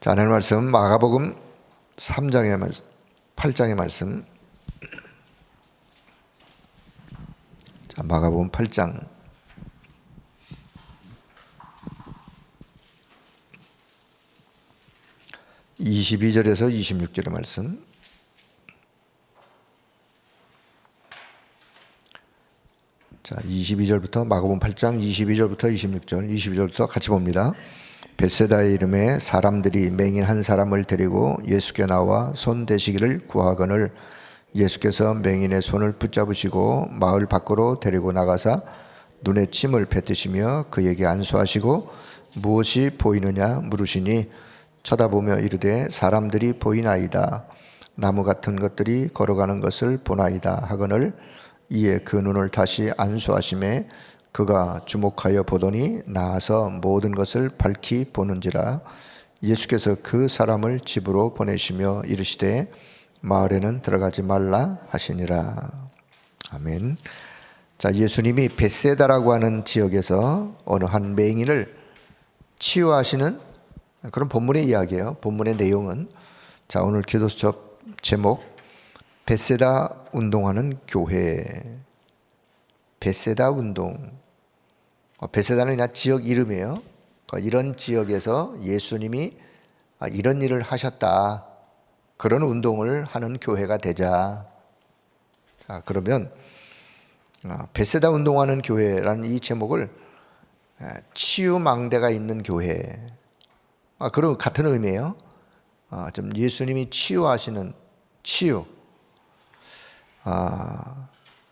자, 오늘 말씀 마가복음 3장의 말씀, 8장의 말씀. 자, 마가복음 8장 22절에서 26절의 말씀. 자, 22절부터 마가복음 8장 22절부터 26절, 22절부터 같이 봅니다. 벳세다의 이름에 사람들이 맹인 한 사람을 데리고 예수께 나와 손 대시기를 구하거늘 예수께서 맹인의 손을 붙잡으시고 마을 밖으로 데리고 나가사 눈에 침을 뱉으시며 그에게 안수하시고 무엇이 보이느냐 물으시니 쳐다보며 이르되 사람들이 보이나이다. 나무 같은 것들이 걸어가는 것을 보나이다 하거늘 이에 그 눈을 다시 안수하심에 그가 주목하여 보더니 나아서 모든 것을 밝히 보는지라. 예수께서 그 사람을 집으로 보내시며 이르시되 마을에는 들어가지 말라 하시니라. 아멘. 자, 예수님이 벳세다라고 하는 지역에서 어느 한 맹인을 치유하시는 그런 본문의 이야기예요. 본문의 내용은, 자, 오늘 기도 수첩 제목 벳세다 운동하는 교회. 벳세다 운동. 벳세다는 그냥 지역 이름이에요. 이런 지역에서 예수님이 이런 일을 하셨다, 그런 운동을 하는 교회가 되자. 자, 그러면 벳세다 운동하는 교회라는 이 제목을 치유망대가 있는 교회, 그런 같은 의미예요. 좀 예수님이 치유하시는 치유.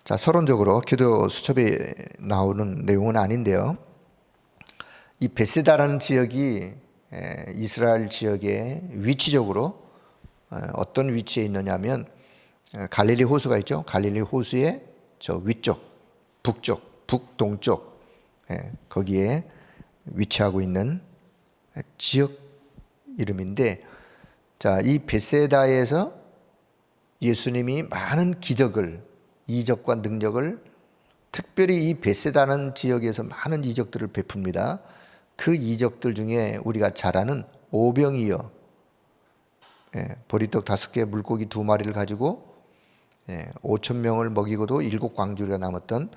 자, 서론적으로 기도 수첩에 나오는 내용은 아닌데요, 이 벳세다라는 지역이 이스라엘 지역의 위치적으로 어떤 위치에 있느냐면 갈릴리 호수가 있죠. 갈릴리 호수의 저 위쪽, 북쪽, 북동쪽, 거기에 위치하고 있는 지역 이름인데, 자, 이 벳세다에서 예수님이 많은 기적을, 이적과 능력을, 특별히 이 벳세다는 지역에서 많은 이적들을 베풉니다. 그 이적들 중에 우리가 잘 아는 오병이어, 보리떡 5개 물고기 2마리를 가지고 5천 명을 먹이고도 7광주리가 남았던,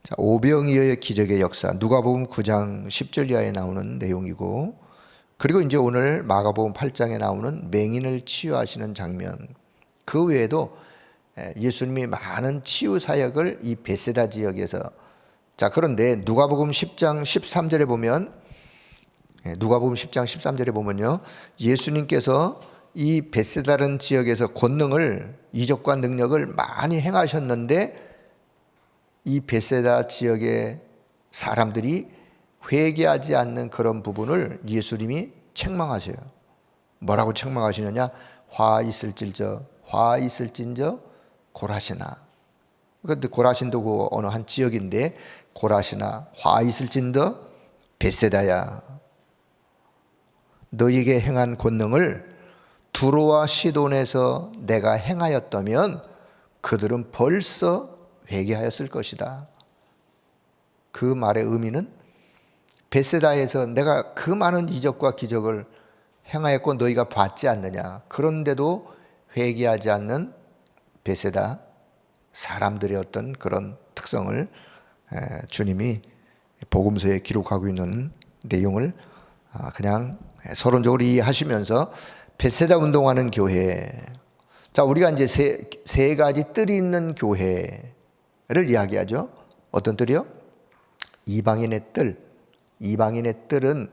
자, 오병이어의 기적의 역사, 누가복음 9장 10절 이하에 나오는 내용이고, 그리고 이제 오늘 마가복음 8장에 나오는 맹인을 치유하시는 장면, 그 외에도 예수님이 많은 치유 사역을 이 벳세다 지역에서. 자, 그런데 누가복음 10장 13절에 보면, 누가복음 10장 13절에 보면요, 예수님께서 이 벳세다라는 지역에서 권능을, 이적과 능력을 많이 행하셨는데 이 벳세다 지역의 사람들이 회개하지 않는 그런 부분을 예수님이 책망하세요. 뭐라고 책망하시느냐? 화 있을진저 고라시나. 그런데 고라신도 그 어느 한 지역인데, 고라시나 화 있을진저 벳세다야. 너에게 행한 권능을 두로와 시돈에서 내가 행하였다면 그들은 벌써 회개하였을 것이다. 그 말의 의미는 벳세다에서 내가 그 많은 이적과 기적을 행하였고 너희가 봤지 않느냐, 그런데도 회개하지 않는 벳세다 사람들의 어떤 그런 특성을 주님이 복음서에 기록하고 있는 내용을 그냥 서론적으로 이해하시면서 벳세다 운동하는 교회. 자, 우리가 이제 세 가지 뜰이 있는 교회를 이야기하죠. 어떤 뜰이요? 이방인의 뜰. 이방인의 뜰은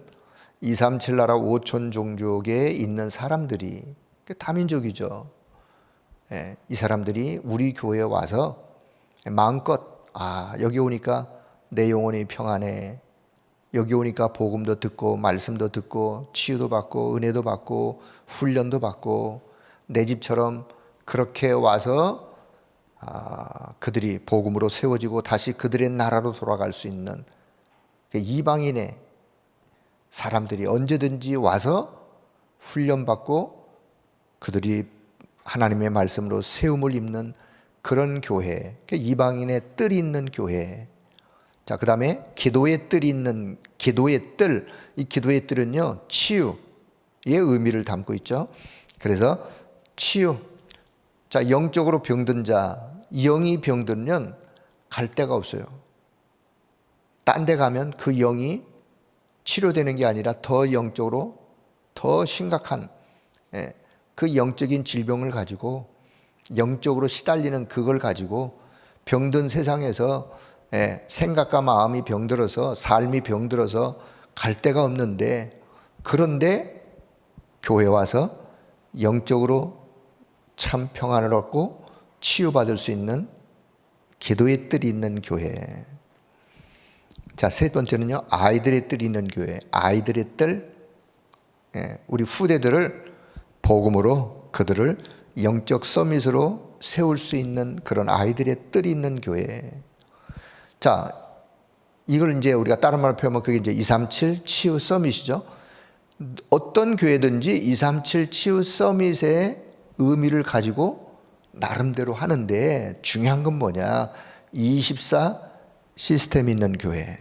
237 나라 5천 종족에 있는 사람들이, 다민족이죠. 이 사람들이 우리 교회에 와서 마음껏, 여기 오니까 내 영혼이 평안해, 여기 오니까 복음도 듣고 말씀도 듣고 치유도 받고 은혜도 받고 훈련도 받고, 내 집처럼 그렇게 와서 그들이 복음으로 세워지고 다시 그들의 나라로 돌아갈 수 있는 이방인의 사람들이 언제든지 와서 훈련받고 그들이 하나님의 말씀으로 세움을 입는 그런 교회, 이방인의 뜰이 있는 교회. 자, 그 다음에 기도의 뜰이 있는, 기도의 뜰. 이 기도의 뜰은요, 치유, 의미를 담고 있죠. 그래서 치유. 자, 영적으로 병든 자, 영이 병들면 갈 데가 없어요. 딴 데 가면 그 영이 치료되는 게 아니라 더 영적으로 더 심각한 그 영적인 질병을 가지고 영적으로 시달리는 그걸 가지고 병든 세상에서 생각과 마음이 병들어서 삶이 병들어서 갈 데가 없는데, 그런데 교회 와서 영적으로 참 평안을 얻고 치유받을 수 있는 기도의 뜰이 있는 교회. 자, 세 번째는요, 아이들의 뜰이 있는 교회. 아이들의 뜰, 우리 후대들을 복음으로 그들을 영적 서밋으로 세울 수 있는 그런 아이들의 뜰이 있는 교회. 자, 이걸 이제 우리가 다른 말로 표현하면 그게 이제 237 치유 서밋이죠. 어떤 교회든지 237 치유 서밋의 의미를 가지고 나름대로 하는데, 중요한 건 뭐냐? 24 시스템이 있는 교회.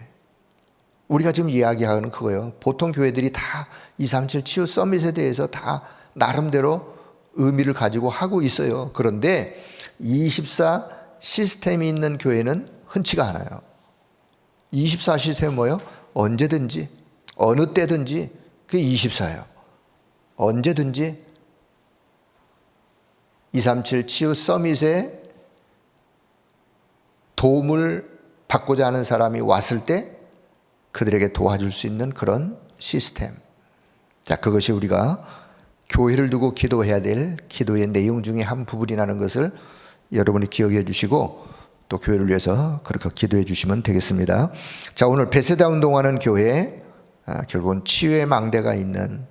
우리가 지금 이야기하는 그거예요. 보통 교회들이 다 237 치유 서밋에 대해서 다 나름대로 의미를 가지고 하고 있어요. 그런데 24 시스템이 있는 교회는 흔치가 않아요. 24 시스템은 뭐예요? 언제든지 어느 때든지 그게 24예요. 언제든지 237 치유 서밋에 도움을 받고자 하는 사람이 왔을 때 그들에게 도와줄 수 있는 그런 시스템. 자, 그것이 우리가 교회를 두고 기도해야 될 기도의 내용 중에 한 부분이라는 것을 여러분이 기억해 주시고 또 교회를 위해서 그렇게 기도해 주시면 되겠습니다. 자, 오늘 베세다 운동하는 교회에 결국은 치유의 망대가 있는,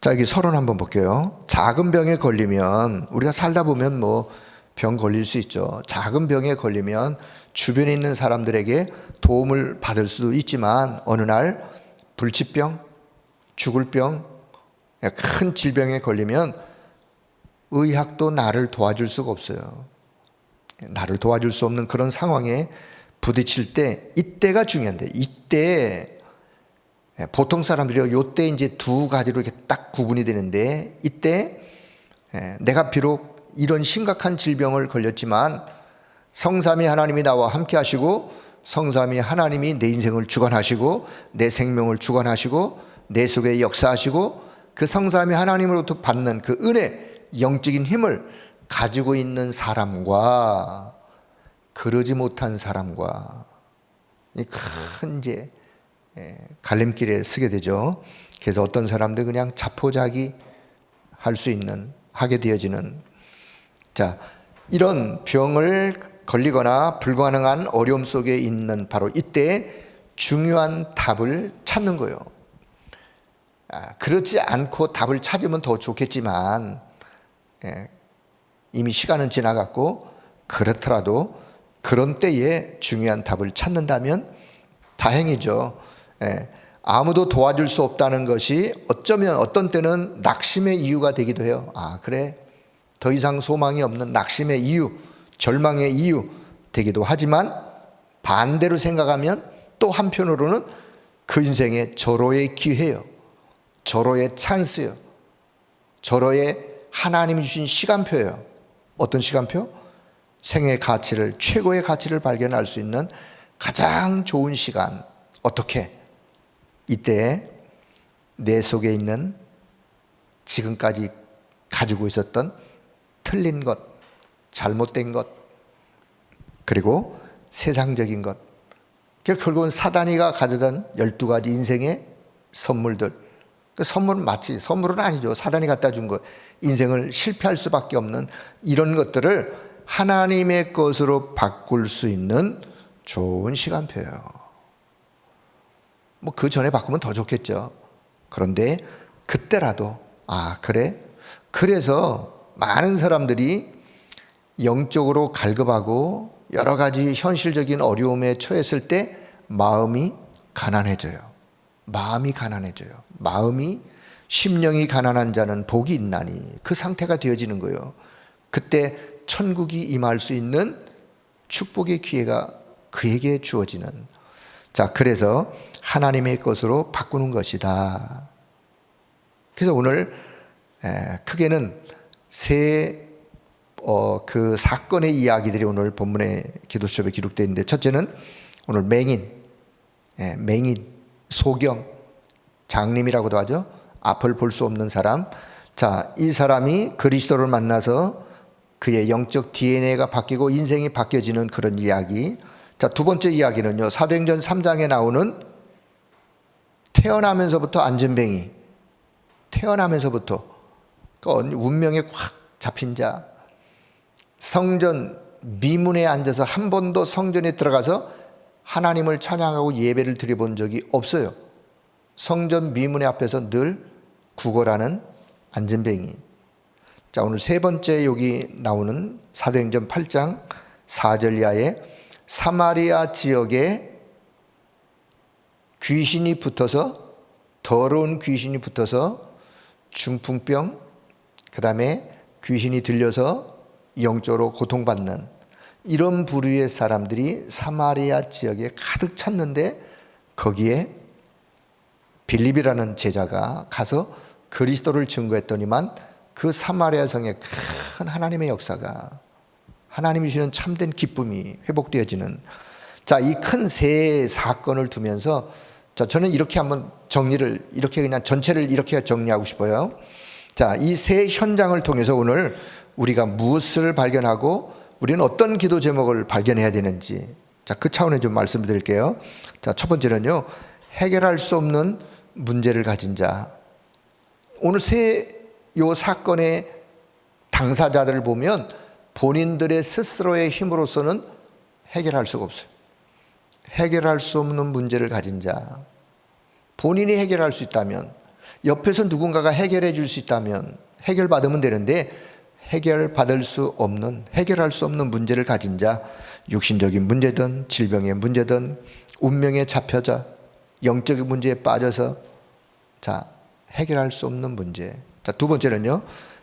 자, 여기 서론 한번 볼게요. 작은 병에 걸리면, 우리가 살다 보면 뭐 병 걸릴 수 있죠. 작은 병에 걸리면 주변에 있는 사람들에게 도움을 받을 수도 있지만 어느 날 불치병, 죽을 병, 큰 질병에 걸리면 의학도 나를 도와줄 수가 없어요. 나를 도와줄 수 없는 그런 상황에 부딪힐 때, 이때가 중요한데, 이때 보통 사람들이 요때 이제 두 가지로 이렇게 딱 구분이 되는데, 이때 내가 비록 이런 심각한 질병을 걸렸지만 성삼위 하나님이 나와 함께 하시고, 성삼위 하나님이 내 인생을 주관하시고 내 생명을 주관하시고 내 속에 역사하시고, 그 성삼위 하나님으로부터 받는 그 은혜, 영적인 힘을 가지고 있는 사람과 그러지 못한 사람과 큰 이제 갈림길에 서게 되죠. 그래서 어떤 사람들 그냥 자포자기 할 수 있는, 하게 되어지는, 자, 이런 병을 걸리거나 불가능한 어려움 속에 있는 바로 이때 중요한 답을 찾는 거예요. 그렇지 않고 답을 찾으면 더 좋겠지만 이미 시간은 지나갔고, 그렇더라도 그런 때에 중요한 답을 찾는다면 다행이죠. 아무도 도와줄 수 없다는 것이 어쩌면 어떤 때는 낙심의 이유가 되기도 해요. 아, 그래, 더 이상 소망이 없는 낙심의 이유, 절망의 이유 되기도 하지만, 반대로 생각하면 또 한편으로는 그 인생의 절호의 기회예요. 절호의 찬스예요. 절호의 하나님이 주신 시간표예요. 어떤 시간표? 생의 가치를, 최고의 가치를 발견할 수 있는 가장 좋은 시간. 어떻게? 이때 내 속에 있는 지금까지 가지고 있었던 틀린 것, 잘못된 것, 그리고 세상적인 것, 결국은 사단이가 가져던 12가지 인생의 선물들, 그 선물은 마치 선물은 아니죠. 사단이 갖다 준 것, 인생을 실패할 수밖에 없는 이런 것들을 하나님의 것으로 바꿀 수 있는 좋은 시간표예요. 뭐 그 전에 바꾸면 더 좋겠죠. 그런데 그때라도, 아, 그래? 그래서 많은 사람들이 영적으로 갈급하고 여러 가지 현실적인 어려움에 처했을 때 마음이 가난해져요. 마음이 가난해져요. 마음이, 심령이 가난한 자는 복이 있나니, 그 상태가 되어지는 거예요. 그때 천국이 임할 수 있는 축복의 기회가 그에게 주어지는. 자, 그래서 하나님의 것으로 바꾸는 것이다. 그래서 오늘 크게는 그 사건의 이야기들이 오늘 본문의 기도 수업에 기록되어 있는데, 첫째는 오늘 맹인, 소경, 장님이라고도 하죠. 앞을 볼 수 없는 사람. 자, 이 사람이 그리스도를 만나서 그의 영적 DNA가 바뀌고 인생이 바뀌어지는 그런 이야기. 자, 두 번째 이야기는요, 사도행전 3장에 나오는 태어나면서부터 안전뱅이, 태어나면서부터 운명에 꽉 잡힌 자, 성전 미문에 앉아서 한 번도 성전에 들어가서 하나님을 찬양하고 예배를 드려본 적이 없어요. 성전 미문의 앞에서 늘 구걸하는 안전뱅이. 자, 오늘 세 번째 여기 나오는 사도행전 8장 4절 이하에 사마리아 지역에 귀신이 붙어서, 더러운 귀신이 붙어서 중풍병, 그 다음에 귀신이 들려서 영적으로 고통받는 이런 부류의 사람들이 사마리아 지역에 가득 찼는데, 거기에 빌립이라는 제자가 가서 그리스도를 증거했더니만 그 사마리아 성에 큰 하나님의 역사가, 하나님이 주시는 참된 기쁨이 회복되어지는, 자, 이 큰 세 사건을 두면서, 자, 저는 이렇게 한번 정리를, 이렇게 그냥 전체를 이렇게 정리하고 싶어요. 자, 이 세 현장을 통해서 오늘 우리가 무엇을 발견하고 우리는 어떤 기도 제목을 발견해야 되는지, 자, 그 차원에 좀 말씀을 드릴게요. 자, 첫 번째는요, 해결할 수 없는 문제를 가진 자. 오늘 요 사건의 당사자들을 보면 본인들의 스스로의 힘으로서는 해결할 수가 없어요. 해결할 수 없는 문제를 가진 자. 본인이 해결할 수 있다면, 옆에서 누군가가 해결해 줄 수 있다면 해결받으면 되는데, 해결할 수 없는 문제를 가진 자, 육신적인 문제든 질병의 문제든 운명에 잡혀져 영적인 문제에 빠져서, 자, 해결할 수 없는 문제. 자, 두 번째는요,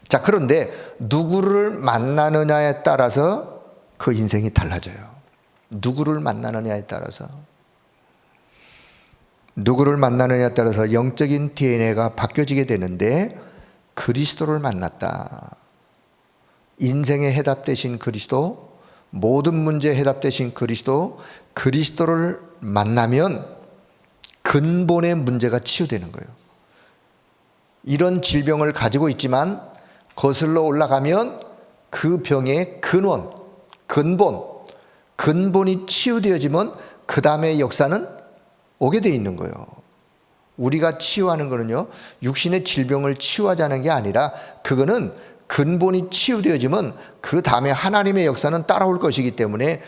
자, 그런데 누구를 만나느냐에 따라서 그 인생이 달라져요. 누구를 만나느냐에 따라서 영적인 DNA가 바뀌어지게 되는데, 그리스도를 만났다. 인생의 해답 되신 그리스도, 모든 문제의 해답 되신 그리스도를 만나면 근본의 문제가 치유되는 거예요. 이런 질병을 가지고 있지만 거슬러 올라가면 그 병의 근본이 치유되어지면 그 다음에 역사는 오게 돼 있는 거예요. 우리가 치유하는 거는요, 육신의 질병을 치유하자는 게 아니라, 그거는 근본이 치유되어지면 그 다음에 하나님의 역사는 따라올 것이기 때문에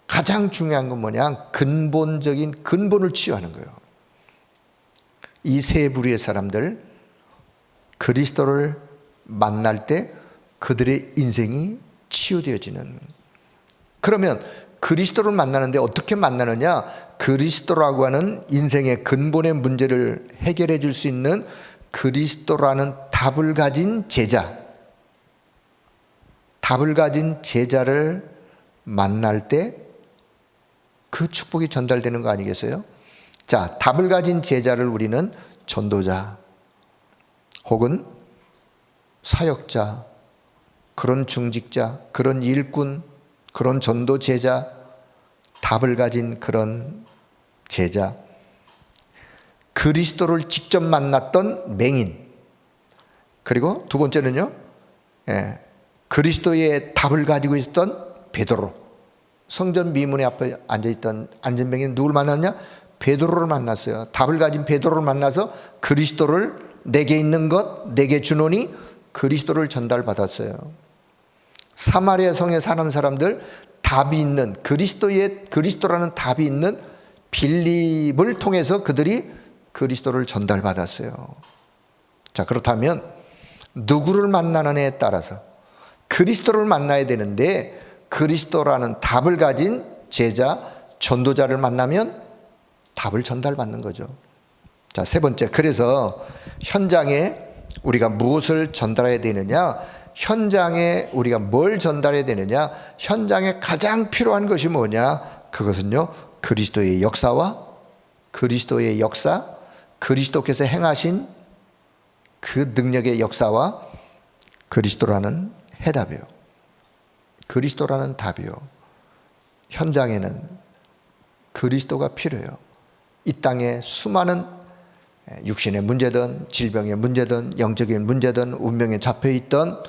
가장 중요한 건 뭐냐, 근본적인 근본을 치유하는 거예요. 이 세 부류의 사람들, 그리스도를 만날 때 그들의 인생이 치유되어지는. 그러면 그리스도를 만나는데 어떻게 만나느냐? 그리스도라고 하는 인생의 근본의 문제를 해결해 줄 수 있는 그리스도라는 답을 가진 제자를 만날 때 그 축복이 전달되는 거 아니겠어요? 자, 답을 가진 제자를 우리는 전도자 혹은 사역자, 그런 중직자, 그런 일꾼, 그런 전도 제자, 답을 가진 그런 제자, 그리스도를 직접 만났던 맹인, 그리고 두 번째는요, 그리스도의 답을 가지고 있었던 베드로. 성전 미문에 앞에 앉아있던 안전뱅이는 누굴 만났냐? 베드로를 만났어요. 답을 가진 베드로를 만나서 그리스도를, 내게 있는 것 내게 주노니, 그리스도를 전달받았어요. 사마리아 성에 사는 사람들, 답이 있는 그리스도라는 답이 있는 빌립을 통해서 그들이 그리스도를 전달받았어요. 자, 그렇다면 누구를 만나느냐에 따라서 그리스도를 만나야 되는데, 그리스도라는 답을 가진 제자, 전도자를 만나면 답을 전달받는 거죠. 자, 세 번째, 그래서 현장에 우리가 무엇을 전달해야 되느냐? 현장에 우리가 뭘 전달해야 되느냐? 현장에 가장 필요한 것이 뭐냐? 그것은요, 그리스도의 역사, 그리스도께서 행하신 그 능력의 역사와 그리스도라는 해답이요. 그리스도라는 답이요. 현장에는 그리스도가 필요해요. 이 땅에 수많은 육신의 문제든 질병의 문제든 영적인 문제든 운명에 잡혀있던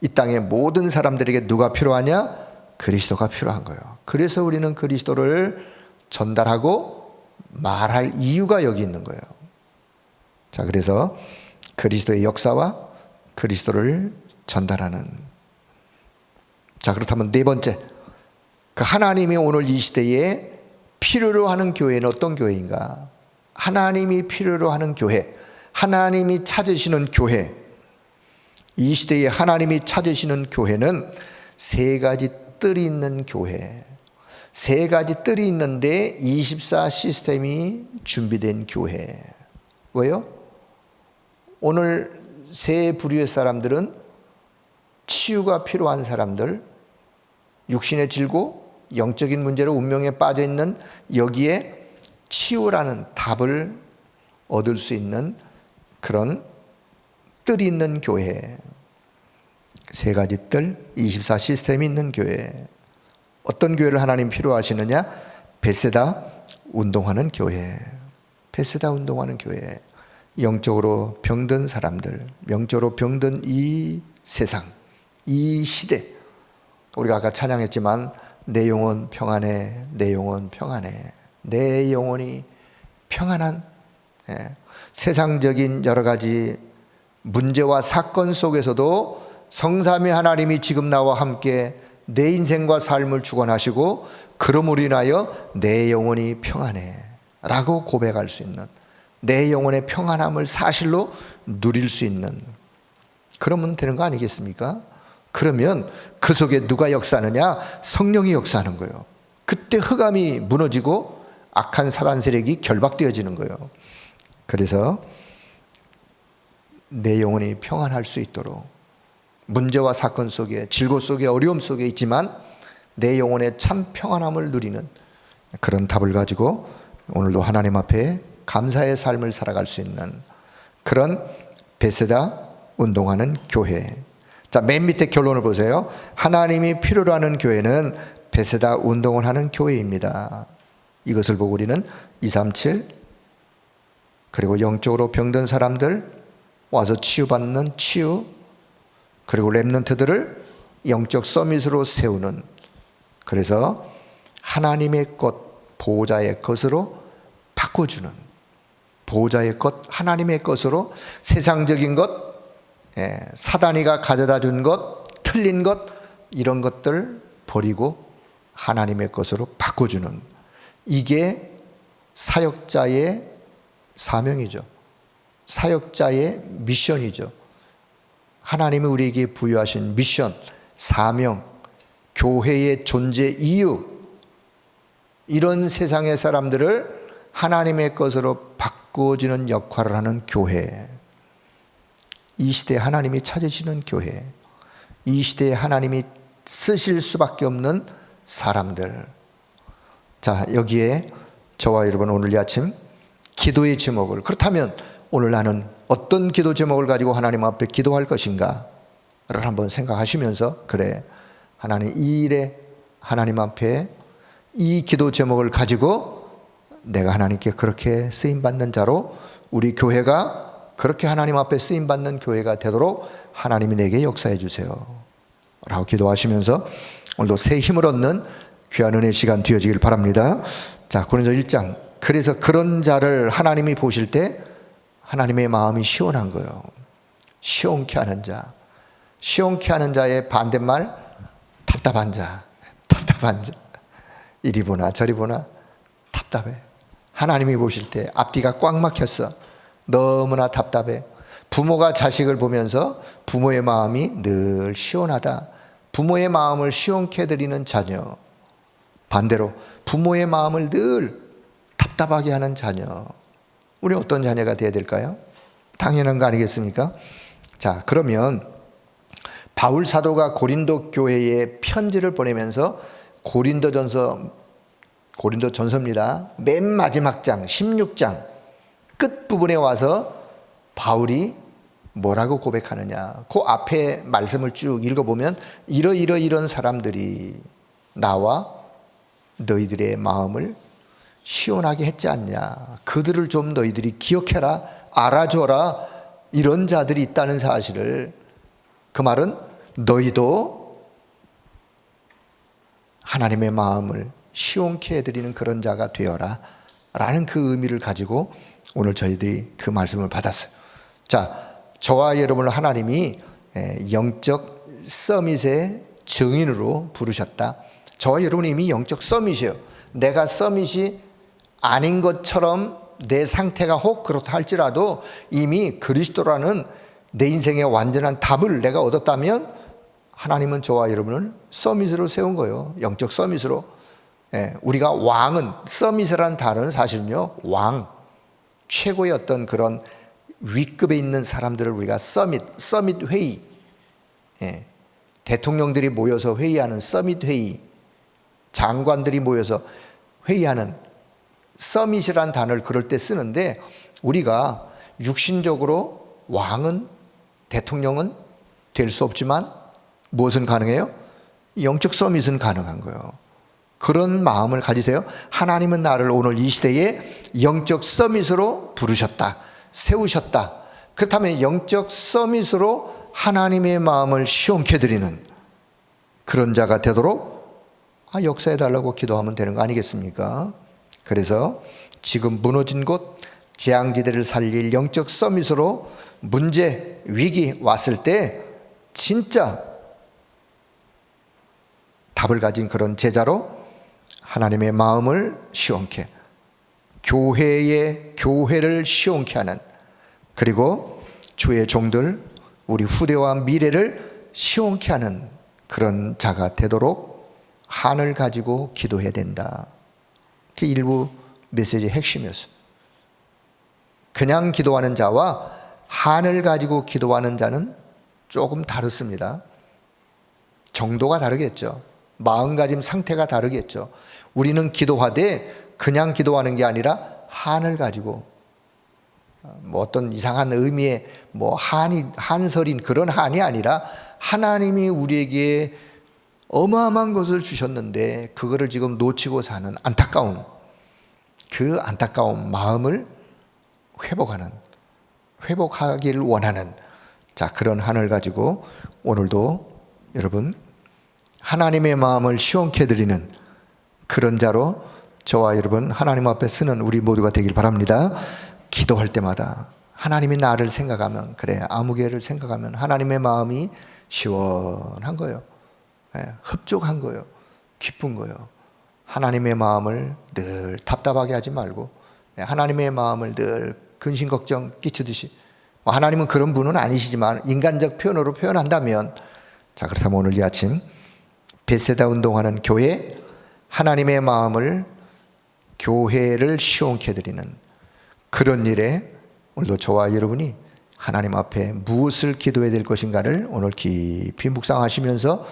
이 땅의 모든 사람들에게 누가 필요하냐? 그리스도가 필요한 거예요. 그래서 우리는 그리스도를 전달하고 말할 이유가 여기 있는 거예요. 자, 그래서 그리스도의 역사와 그리스도를 전달하는. 자, 그렇다면 네 번째, 그 하나님이 오늘 이 시대에 필요로 하는 교회는 어떤 교회인가? 하나님이 필요로 하는 교회, 하나님이 찾으시는 교회, 이 시대에 하나님이 찾으시는 교회는 세 가지 뜰이 있는 교회, 세 가지 뜰이 있는데 24 시스템이 준비된 교회. 왜요? 오늘 세 부류의 사람들은 치유가 필요한 사람들, 육신의 질고 영적인 문제로 운명에 빠져 있는 여기에 치유라는 답을 얻을 수 있는 그런 뜰이 있는 교회. 세 가지 뜰, 24 시스템이 있는 교회. 어떤 교회를 하나님 필요하시느냐? 베세다 운동하는 교회. 베세다 운동하는 교회. 영적으로 병든 사람들, 영적으로 병든 이 세상, 이 시대. 우리가 아까 찬양했지만 내 영혼 평안해, 내 영혼 평안해. 내 영혼이 평안한, 세상적인 여러 가지 문제와 사건 속에서도 성삼위 하나님이 지금 나와 함께 내 인생과 삶을 주관하시고 그러므로 인하여 내 영혼이 평안해 라고 고백할 수 있는, 내 영혼의 평안함을 사실로 누릴 수 있는, 그러면 되는 거 아니겠습니까? 그러면 그 속에 누가 역사하느냐? 성령이 역사하는 거예요. 그때 흑암이 무너지고 악한 사단 세력이 결박되어지는 거예요. 그래서 내 영혼이 평안할 수 있도록, 문제와 사건 속에, 질고 속에, 어려움 속에 있지만 내 영혼의 참 평안함을 누리는 그런 답을 가지고 오늘도 하나님 앞에 감사의 삶을 살아갈 수 있는 그런 베세다 운동하는 교회. 자, 맨 밑에 결론을 보세요. 하나님이 필요로 하는 교회는 베세다 운동을 하는 교회입니다. 이것을 보고 우리는 237, 그리고 영적으로 병든 사람들 와서 치유받는 치유, 그리고 렘넌트들을 영적 서밋으로 세우는, 그래서 하나님의 것, 보호자의 것으로 바꿔주는, 보호자의 것, 하나님의 것으로 세상적인 것, 사단이가 가져다 준 것, 틀린 것, 이런 것들 버리고 하나님의 것으로 바꿔주는, 이게 사역자의 사명이죠. 사역자의 미션이죠. 하나님이 우리에게 부여하신 미션, 사명, 교회의 존재 이유, 이런 세상의 사람들을 하나님의 것으로 바꿔주는 역할을 하는 교회. 이 시대에 하나님이 찾으시는 교회, 이 시대에 하나님이 쓰실 수밖에 없는 사람들. 자, 여기에 저와 여러분 오늘 이 아침 기도의 제목을, 그렇다면 오늘 나는 어떤 기도 제목을 가지고 하나님 앞에 기도할 것인가를 한번 생각하시면서, 그래, 하나님 이 일에 하나님 앞에 이 기도 제목을 가지고 내가 하나님께 그렇게 쓰임받는 자로, 우리 교회가 그렇게 하나님 앞에 쓰임받는 교회가 되도록 하나님이 내게 역사해 주세요 라고 기도하시면서 오늘도 새 힘을 얻는 귀한 은혜의 시간 되어지길 바랍니다. 자, 고린도 1장. 그래서 그런 자를 하나님이 보실 때 하나님의 마음이 시원한 거예요. 시원케 하는 자. 시원케 하는 자의 반대말, 답답한 자. 답답한 자. 이리 보나 저리 보나 답답해. 하나님이 보실 때 앞뒤가 꽉 막혔어. 너무나 답답해. 부모가 자식을 보면서 부모의 마음이 늘 시원하다. 부모의 마음을 시원케 해드리는 자녀. 반대로 부모의 마음을 늘 답답하게 하는 자녀. 우리 어떤 자녀가 되어야 될까요? 당연한 거 아니겠습니까? 자, 그러면 바울 사도가 고린도 교회에 편지를 보내면서 고린도전서입니다. 맨 마지막 장 16장 끝부분에 와서 바울이 뭐라고 고백하느냐? 그 앞에 말씀을 쭉 읽어보면 이런 사람들이 나와 너희들의 마음을 시원하게 했지 않냐? 그들을 좀 너희들이 기억해라, 알아줘라. 이런 자들이 있다는 사실을, 그 말은 너희도 하나님의 마음을 시원케 해드리는 그런 자가 되어라 라는 그 의미를 가지고 오늘 저희들이 그 말씀을 받았어요. 자, 저와 여러분을 하나님이 영적 서밋의 증인으로 부르셨다. 저와 여러분이 이미 영적 서밋이에요. 내가 서밋이 아닌 것처럼 내 상태가 혹 그렇다 할지라도 이미 그리스도라는 내 인생의 완전한 답을 내가 얻었다면 하나님은 저와 여러분을 서밋으로 세운 거예요. 영적 서밋으로. 우리가 왕은, 서밋이라는 단어는 사실은요, 왕, 최고의 어떤 그런 위급에 있는 사람들을 우리가 서밋 회의, 대통령들이 모여서 회의하는 서밋 회의, 장관들이 모여서 회의하는 서밋이라는 단어를 그럴 때 쓰는데, 우리가 육신적으로 왕은, 대통령은 될 수 없지만 무엇은 가능해요? 영적 서밋은 가능한 거예요. 그런 마음을 가지세요. 하나님은 나를 오늘 이 시대에 영적 서밋으로 부르셨다, 세우셨다. 그렇다면 영적 서밋으로 하나님의 마음을 시원케 드리는 그런 자가 되도록 역사해 달라고 기도하면 되는 거 아니겠습니까? 그래서 지금 무너진 곳, 재앙지대를 살릴 영적 서밋으로 문제, 위기 왔을 때 진짜 답을 가진 그런 제자로 하나님의 마음을 시원케, 교회를 시원케 하는, 그리고 주의 종들, 우리 후대와 미래를 시원케 하는 그런 자가 되도록 한을 가지고 기도해야 된다. 그 일부 메시지의 핵심이었어요. 그냥 기도하는 자와 한을 가지고 기도하는 자는 조금 다릅니다. 정도가 다르겠죠. 마음가짐 상태가 다르겠죠. 우리는 기도하되 그냥 기도하는 게 아니라 한을 가지고, 어떤 이상한 의미의 한설인 그런 한이 아니라 하나님이 우리에게 어마어마한 것을 주셨는데 그거를 지금 놓치고 사는 안타까움, 그 안타까운 마음을 회복하기를 원하는, 그런 한을 가지고 오늘도 여러분 하나님의 마음을 시원케 드리는 그런 자로 저와 여러분 하나님 앞에 서는 우리 모두가 되길 바랍니다. 기도할 때마다 하나님이 나를 생각하면, 그래, 아무개를 생각하면 하나님의 마음이 시원한 거예요. 흡족한 거예요. 기쁜 거예요. 하나님의 마음을 늘 답답하게 하지 말고 하나님의 마음을 늘 근심 걱정 끼치듯이, 하나님은 그런 분은 아니시지만 인간적 표현으로 표현한다면, 그렇다면 오늘 이 아침 베세다 운동하는 교회, 하나님의 마음을, 교회를 시원케 드리는 그런 일에 오늘도 저와 여러분이 하나님 앞에 무엇을 기도해야 될 것인가를 오늘 깊이 묵상하시면서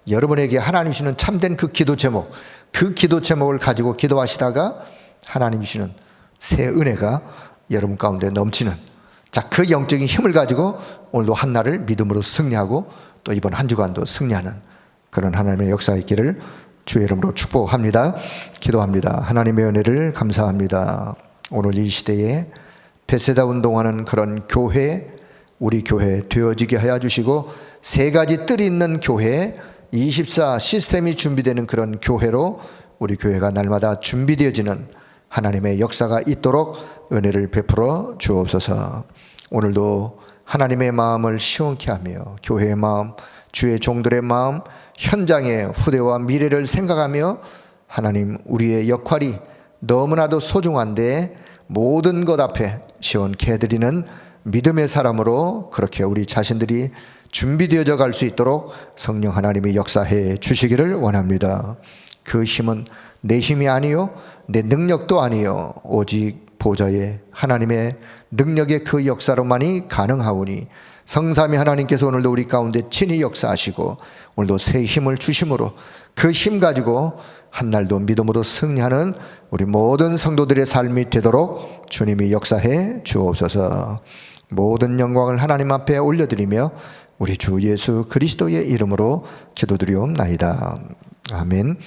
여러분에게 하나님 주시는 참된 그 기도 제목, 그 기도 제목을 가지고 기도하시다가 하나님 주시는 새 은혜가 여러분 가운데 넘치는, 그 영적인 힘을 가지고 오늘도 한날을 믿음으로 승리하고 또 이번 한 주간도 승리하는 그런 하나님의 역사 있기를 주의 이름으로 축복합니다. 기도합니다. 하나님의 은혜를 감사합니다. 오늘 이 시대에 베세다 운동하는 그런 교회, 우리 교회 되어지게 하여 주시고, 세 가지 뜰이 있는 교회, 24 시스템이 준비되는 그런 교회로 우리 교회가 날마다 준비되어지는 하나님의 역사가 있도록 은혜를 베풀어 주옵소서. 오늘도 하나님의 마음을 시원케 하며 교회의 마음, 주의 종들의 마음, 현장의 후대와 미래를 생각하며 하나님, 우리의 역할이 너무나도 소중한데 모든 것 앞에 시원케 해드리는 믿음의 사람으로 그렇게 우리 자신들이 준비되어져 갈 수 있도록 성령 하나님이 역사해 주시기를 원합니다. 그 힘은 내 힘이 아니요 내 능력도 아니요 오직 보좌의 하나님의 능력의 그 역사로만이 가능하오니, 성삼위 하나님께서 오늘도 우리 가운데 친히 역사하시고 오늘도 새 힘을 주심으로 그 힘 가지고 한날도 믿음으로 승리하는 우리 모든 성도들의 삶이 되도록 주님이 역사해 주옵소서. 모든 영광을 하나님 앞에 올려드리며 우리 주 예수 그리스도의 이름으로 기도드리옵나이다. 아멘.